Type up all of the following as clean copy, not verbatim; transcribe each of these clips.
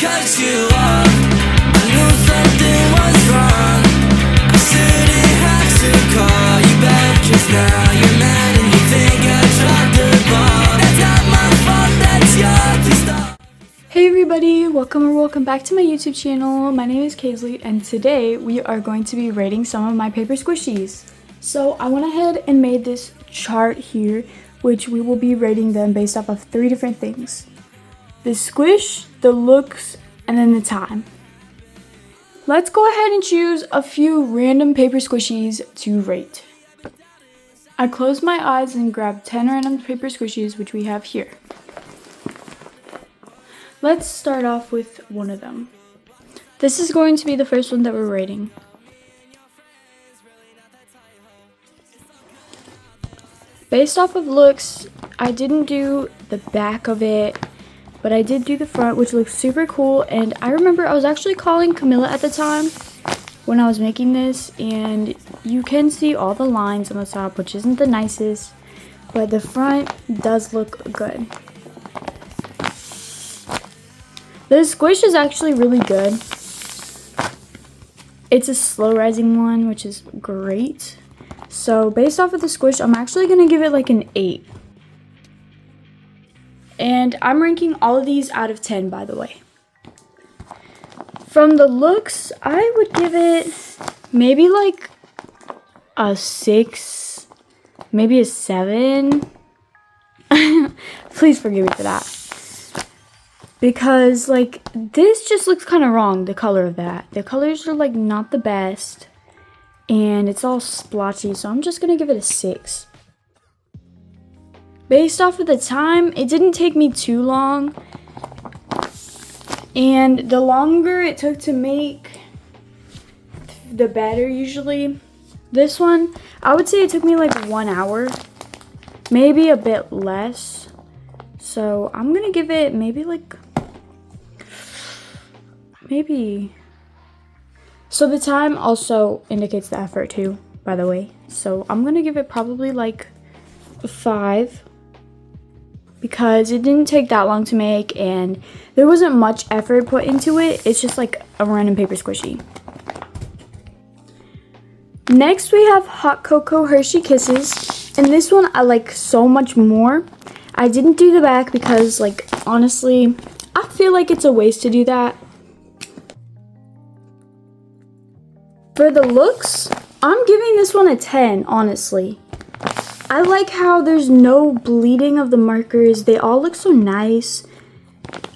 cut you off. I knew something was wrong. I shouldn't have to call you back, 'cause now you're mad and you think I dropped the ball. That's not my fault, that's yours. Please stop. Hey everybody, welcome back to my YouTube channel. My name is Kaisley and today we are going to be rating some of my paper squishies. So I went ahead and made this chart here, which we will be rating them based off of 3 different things: the squish, the looks, and then the time. Let's go ahead and choose a few random paper squishies to rate. I closed my eyes and grabbed 10 random paper squishies, which we have here. Let's start off with one of them. This is going to be the first one that we're rating. Based off of looks, I didn't do the back of it, but I did do the front, which looks super cool. And I remember I was actually calling Camilla at the time when I was making this, and you can see all the lines on the top, which isn't the nicest, but the front does look good. The squish is actually really good. It's a slow rising one, which is great. So based off of the squish, I'm actually going to give it like an 8. And I'm ranking all of these out of 10, by the way. From the looks, I would give it maybe like a 6, maybe a 7. Please forgive me for that. Because like this just looks kind of wrong, the color of that. The colors are like not the best. And it's all splotchy, so I'm just going to give it a 6. Based off of the time, it didn't take me too long. And the longer it took to make, the better usually. This one, I would say it took me like 1 hour. Maybe a bit less. So I'm going to give it maybe like... So the time also indicates the effort too, by the way. So I'm going to give it probably like a 5. Because it didn't take that long to make and there wasn't much effort put into it. It's just like a random paper squishy. Next we have Hot Cocoa Hershey Kisses. And this one I like so much more. I didn't do the back because like honestly, I feel like it's a waste to do that. For the looks, I'm giving this one a 10, honestly. I like how there's no bleeding of the markers. They all look so nice.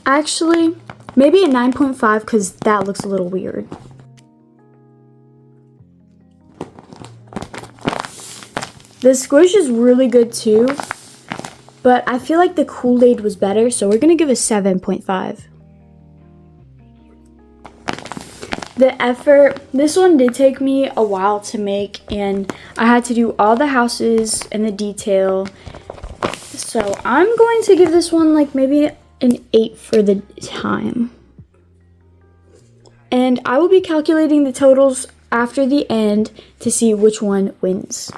Actually, maybe a 9.5 because that looks a little weird. The squish is really good too, but I feel like the Kool-Aid was better, so we're going to give a 7.5. The effort, this one did take me a while to make, and I had to do all the houses and the detail. So I'm going to give this one like maybe an 8 for the time. And I will be calculating the totals after the end to see which one wins.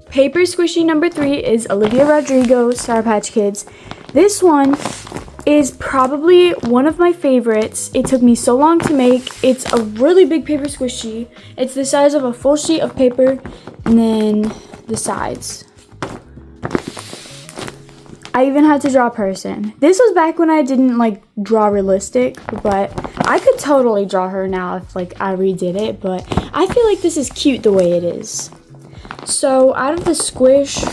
Paper squishy number 3 is Olivia Rodrigo Sour Patch Kids. This one is probably one of my favorites. It took me so long to make. It's a really big paper squishy. It's the size of a full sheet of paper, and then the sides. I even had to draw a person. This was back when I didn't like draw realistic, but I could totally draw her now if like I redid it, but I feel like this is cute the way it is. So out of the squish,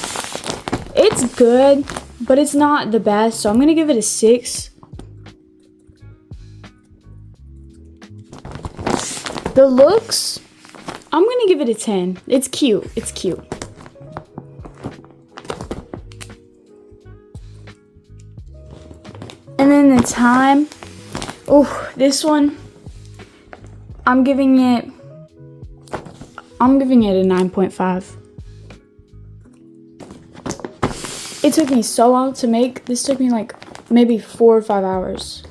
it's good, but it's not the best, so I'm going to give it a 6. The looks, I'm going to give it a 10. It's cute. It's cute. And then the time, oh, this one, I'm giving it a 9.5. It took me so long to make. This took me like maybe 4 or 5 hours.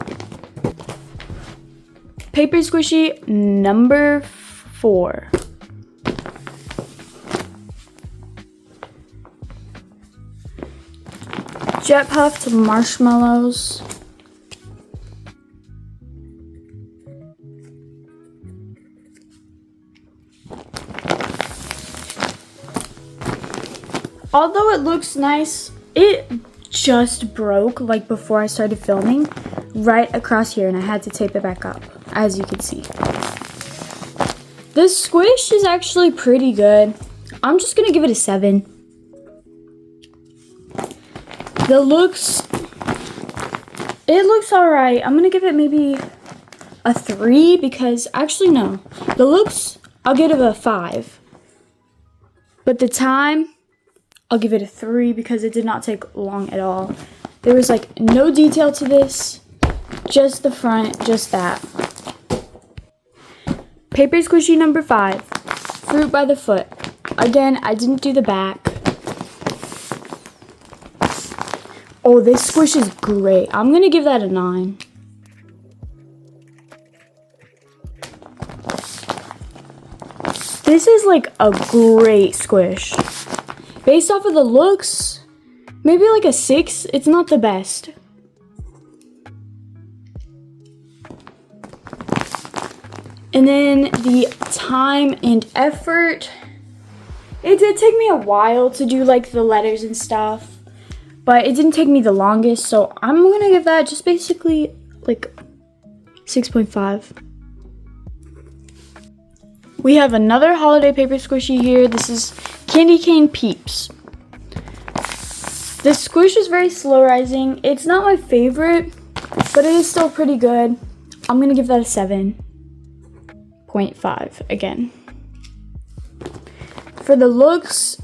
Paper squishy number 4. Jet puffed marshmallows. Although it looks nice, it just broke like before I started filming right across here, and I had to tape it back up, as you can see. This squish is actually pretty good. I'm just gonna give it a 7. It looks alright. I'm gonna give it maybe a 3 because actually no. The looks, I'll give it a 5. But the time, I'll give it a 3 because it did not take long at all. There was like no detail to this, just the front, just that. Paper squishy number 5, fruit by the foot. Again, I didn't do the back. Oh, this squish is great. I'm gonna give that a 9. This is like a great squish. Based off of the looks, maybe like a 6. It's not the best. And then the time and effort. It did take me a while to do like the letters and stuff, but it didn't take me the longest, so I'm gonna give that just basically like 6.5. We have another holiday paper squishy here. This is Candy Cane Peeps. The squish is very slow rising. It's not my favorite, but it is still pretty good. I'm gonna give that a 7.5 again. For the looks,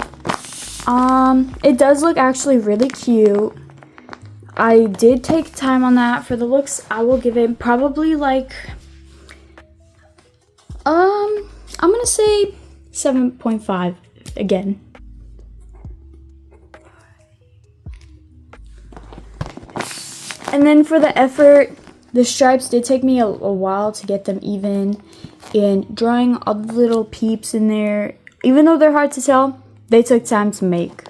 it does look actually really cute. I did take time on that. For the looks, I will give it probably like, I'm gonna say 7.5 again. And then for the effort, the stripes did take me a while to get them even, and drawing all the little peeps in there, even though they're hard to tell, they took time to make.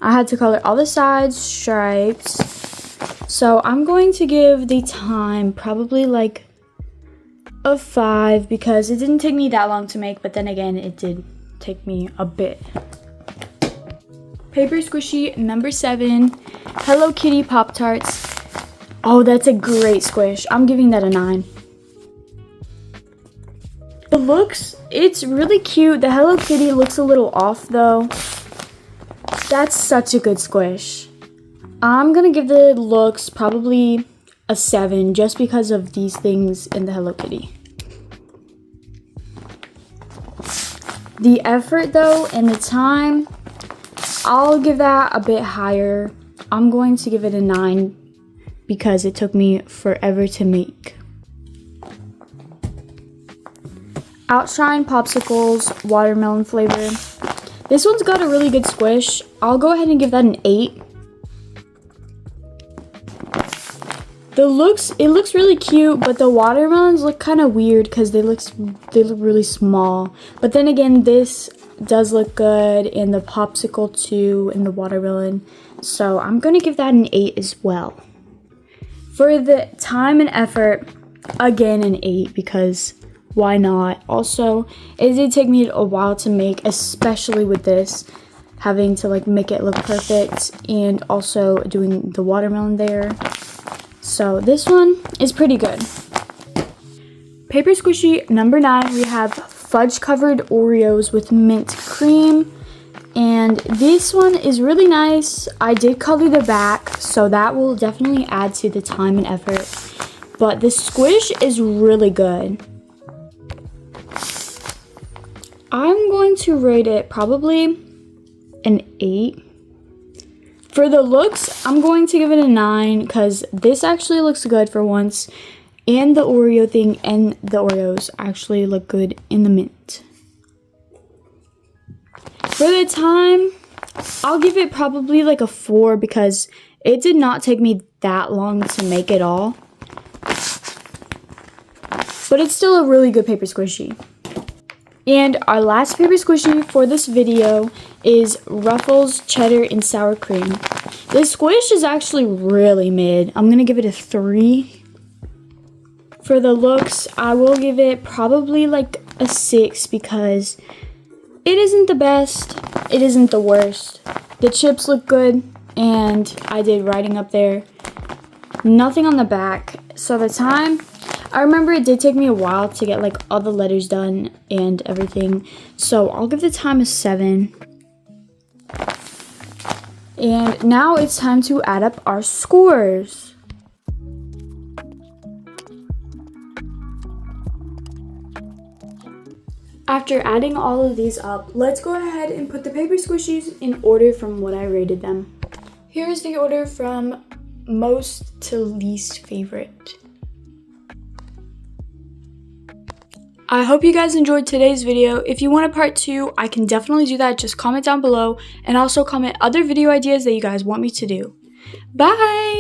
I had to color all the sides, stripes, so I'm going to give the time probably like a 5 because it didn't take me that long to make, but then again, it did take me a bit. Paper squishy number 7, Hello Kitty Pop-Tarts. Oh, that's a great squish. I'm giving that a 9. The looks, it's really cute. The Hello Kitty looks a little off though. That's such a good squish. I'm gonna give the looks probably a 7 just because of these things in the Hello Kitty. The effort though and the time, I'll give that a bit higher. I'm going to give it a 9 because it took me forever to make. Outshine Popsicles watermelon flavor. This one's got a really good squish. I'll go ahead and give that an 8. It looks really cute, but the watermelons look kind of weird because they look really small. But then again, this does look good, and the popsicle too, and the watermelon. So I'm gonna give that an 8 as well. For the time and effort, again an 8 because why not? Also, it did take me a while to make, especially with this, having to like make it look perfect and also doing the watermelon there. So this one is pretty good. Paper squishy number 9, we have fudge covered Oreos with mint cream. And this one is really nice. I did color the back, so that will definitely add to the time and effort. But the squish is really good. I'm going to rate it probably an 8. For the looks, I'm going to give it a 9 because this actually looks good for once. And the Oreo thing and the Oreos actually look good in the mint. For the time, I'll give it probably like a 4 because it did not take me that long to make it all. But it's still a really good paper squishy. And our last paper squishy for this video is Ruffles Cheddar and Sour Cream. This squish is actually really mid. I'm going to give it a 3. For the looks, I will give it probably like a 6 because it isn't the best. it isn't the worst. The chips look good, and I did writing up there. Nothing on the back. So the time, I remember it did take me a while to get like all the letters done and everything. So I'll give the time a 7. And now it's time to add up our scores. After adding all of these up, let's go ahead and put the paper squishies in order from what I rated them. Here's the order from most to least favorite. I hope you guys enjoyed today's video. If you want a part 2, I can definitely do that. Just comment down below and also comment other video ideas that you guys want me to do. Bye!